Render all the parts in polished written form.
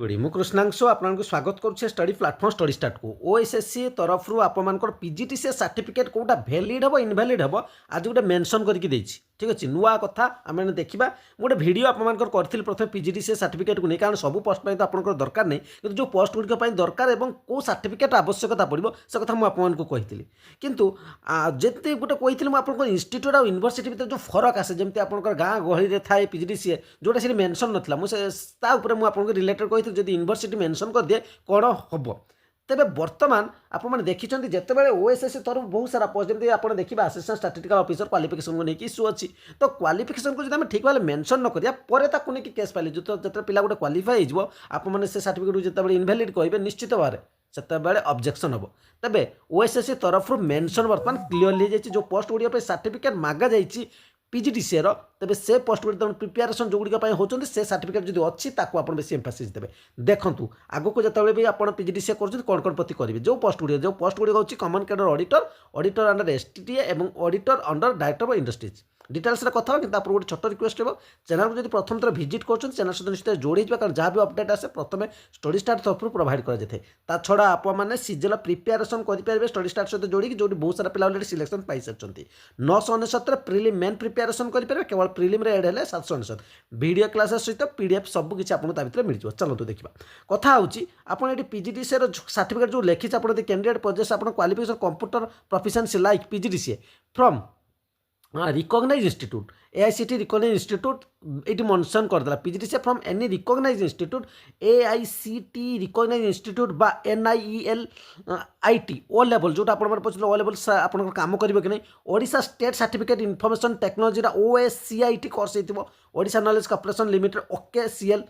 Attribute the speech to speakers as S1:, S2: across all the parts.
S1: Good मु कृष्णांशु आपको स्वागत करुच्छे स्टडी प्लाटफर्म स्टडी स्टार्ट को ओएसएससी तरफ आपर पीजीटीसीएस सर्टिफिकेट कौटा भैलिड हम इनभैलिड हम आज गोटे मेंशन करके देछि ठीक अच्छे नुआ कथा आम देखा गोटे भिडियो आपर करी प्रथम पीजीटीसीएस सर्टिफिकेट को नहीं कारण सब पोस्ट तो आपंकर दरकार नहीं कि जो पोस्ट गुड़िक दरकार और कौ सर्टिफिकेट आवश्यकता पड़ो से कथा मुझे कही कितु जिते गोटे कही आपको इंस्टीट्यूट और यूनिवर्सिटी भर जो फरक आसे जमी आप गाँ गहली थाए पीजीटीसीए जोटा से मेंशन नाला मुझे आपको रिलेटेड कही जब यूनिवर्सिटी मेंशन कर दिए कौन हम तेरे बर्तमान आपने देखी जिते ओएसएससी तरफ बहुत सारा पोस्ट जमी आप देखिए असिस्टेंट स्टैटिस्टिकल ऑफिसर क्वालिफिकेशन को लेकिन इश्यू अच्छी तो क्वालिफिकेशन को जब ठीक भाव मेंशन न करा केस पाइले जो जो पिला गोटे क्वालिफाई हो आपने से सर्टिफिकेट जो इनभैलिड कहे निश्चित भाव से ऑब्जेक्शन हम तेरे ओएसएससी तरफ मेंशन बर्तमान क्लीयरली हो जो पोस्ट गुड़िया सर्टिफिकेट मागा जाइए पीजीटीसीए तेज से पोस्ट गुड़ी प्रिपेरेसन जो गुड़िक होती से सर्टिफिकेट जो अच्छी आप बेस एम्फासिस देते देखूँ आगक जो भी आप पीजीटीसीए कर कौन कौन प्रति करेंगे जो पोस्ट गुड़ी हूँ कमन कैडर ऑडिटर ऑडिटर अंडर एसटीटीए और auditor under director of industries details कथा कि गोटे छोट रिक्वेस्ट हो चैनल को जब प्रथम थर भिजिट कर चैनल सहित निश्चित जोड़ी कारण जहाँ भी अपडेट आसे प्रथम स्टडी स्टार्ट तरफ प्रोवाइड कर छड़ा आपने सीजल प्रिपेरेसन करेंगे स्टडी स्टार्ट सहित जोड़ी जो बहुत सारा पिला अलरेडी सिलेक्शन पाई सारी 999 प्रिलिम मेन प्रिपेरेसन करेंगे केवल प्रिलिम एड है 799 वीडियो क्लास सहित पीडीएफ सब किसी आपको मिल जाए चलते देखा कथा होती पीजीटीसीए सर्टिफिकेट जो लिखी आप कैंडिडेट पजेस आप qualification computer proficiency like PGDCA from recognise institute AICTE recognise institute ये मेंशन करदेला PGDCA from any recognise institute AICTE recognise institute बा एनआईईएल आईटी ओ लेवल जोटा आप पचारे ओ लेवल आप काम करेंगे कि नहीं Odisha state certificate information technology OSCIT course हो Odisha knowledge corporation limited OKCL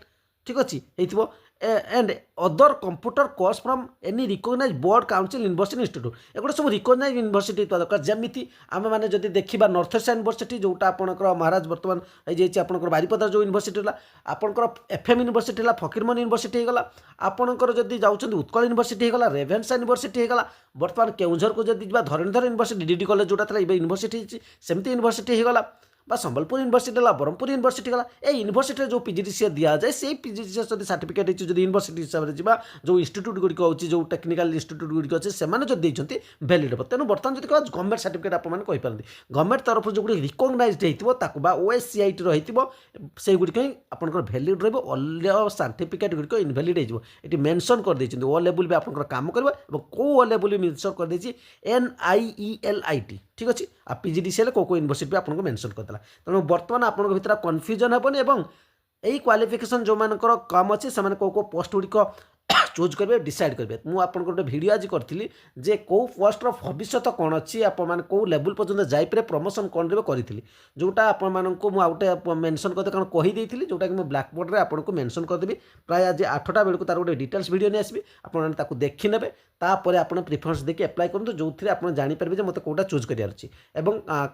S1: ठीक अच्छे हो and other computer course from any recognise board council university institute एगुड़ा सब रिकॉग्नाइज यूनिवर्सिटी दरकार जमी आम मैंने जब देखा नॉर्थ ईस्ट यूनिवर्सिटी जोटा आपंकर महाराज बर्तमान होकर बारिपदा जो यूनिवर्सिटी आपंकर एफएम यूनिवर्सिटी फकीरमोहन यूनिवर्सिटी होगा आपंकर जब जाऊँ उत्कल यूनिवर्सिटी होगा रेभेन्सा यूनिवर्सिटी होगा बर्तमान केउझर को जब धरणीधर यूनिवर्सिटी डीडी कॉलेज जोटा था यूनिवर्सिटी सेमती यूनिवर्सिटी होगा बा संबलपुर यूनिवर्सिटी ब्रह्मपुर यूनिवर्सिटी गला यूनिवर्सिटी जो पीजीटीसीए दि जाए से पीजीटीसीए जो सर्टिफिकेट होती जो यूनिवर्सिटी हिसाब से जा जो इंस्टीट्यूट गुड़िक होची जो टेक्निकल इंस्टीट्यूट गुड़िक अच्छे से देते भैलिड हम तेणु बर्तमान जो कह गवर्नमेंट सर्टिफिकेट आपको गवर्नमेंट तरफ जो गुड़ी रिकॉग्नाइज्ड होता ओएससीआईटी रही गुड़िक ही आपंकर भैलिड रही सर्टिफिकेट गुड़िक इनभैलिड होती मेंशन कर देते ओ लेवल भी आपंकर काम कर कौ ओ लेवल भी मेंशन कर देती एनआईईएलआईटी ठीक अच्छे आ पीजीटीसीए कौ यूनिवर्सिटी भी आपको मेंशन करदेला तेणु बर्तमान आप भर कन्फ्यूजन हेबनी और यही क्वालिफिकेशन जो मान कम अच्छे से कौ पोस्ट गुड़िक चूज करेंगे डिसाइड करेंगे मुझे आपको गोटे भिड आज करी जे कौ पोस्टर भविष्य कौन अच्छी आप कौ लेवल पर्यटन जापे प्रमोशन कौन रे करी जोटा आपको मुझे मेंशन करदे कारण कहीदेली जोटा कि ब्लैक बोर्ड में आपको मेंशन करदेवी प्राय आज 8टा बेलू तार गोटे डिटेल्स वीडियो नहीं आसबि आपको देखने तापर आप प्रिफरेन्स देखिए एप्लाई करूँ जो थे आप जानीपारे मतलब कौटा चूज करार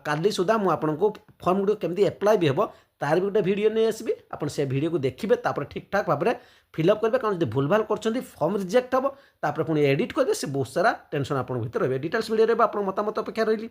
S1: काली सुधा मुझे फॉर्म गुड़ केमी एप्लाई भी हम तार भी गोटे वीडियो नहीं आसबि आप से वीडियो को देखिए तापर ठीक ठाक भाव में फिलअप करेंगे कारण जो भूल भाल कर फॉर्म रिजेक्ट हम तापर पुणी एडिट करेंगे से बहुत सारा टेंशन आप भर रही डिटेल्स वीडियो आप मतामत अपेक्षा रही।